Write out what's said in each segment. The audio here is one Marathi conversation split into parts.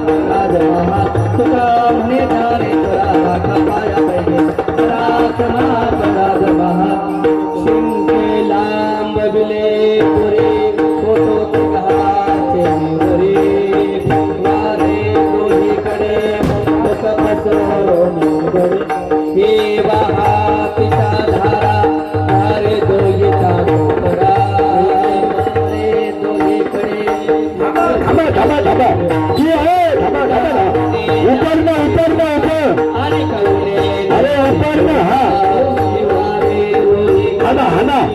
राज महा तुका म्हणे जाणे तुला पाया पाहिजे राज महा शिंके लांब बिले पुरे फोटो ते घाचे वरे वारे दोहीकडे मुख पसरून हे वाहातीच्या धारा धारे दोहीचा डोंगरा रे दोहीकडे आणि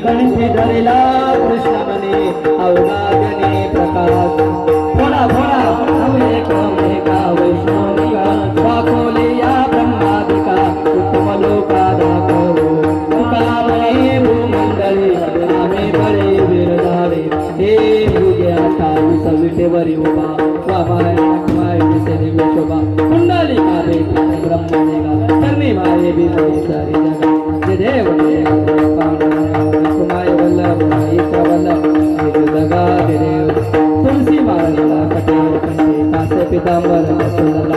कंठी धरेला कृष्ण मने अवगागने प्रकाश फोडा का वैष्णविका दाखवले या ब्रह्मादिका उत्तम लोका दाखवो तुका म्हणे भूमंडळी आम्ही बळे विरधारे हे भुग्याचा विसविटेवरी उभा वामाय दिसेने शोभा कुंडलिका भेटी ब्रह्मदेगा चरणी माये बिजय सारी जगा जे देव कुमाय वल्लभ ईश्वर वल्लभ जगा जे देव तुलसी माळा कटेर कंठे कासे पितांबर सुंदर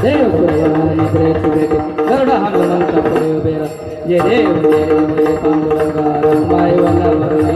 देव सूर्य प्रेत बेटे गरुड हनुमंत पुढे उभे जे देव पांडुरंगा कुमाय वल्लभ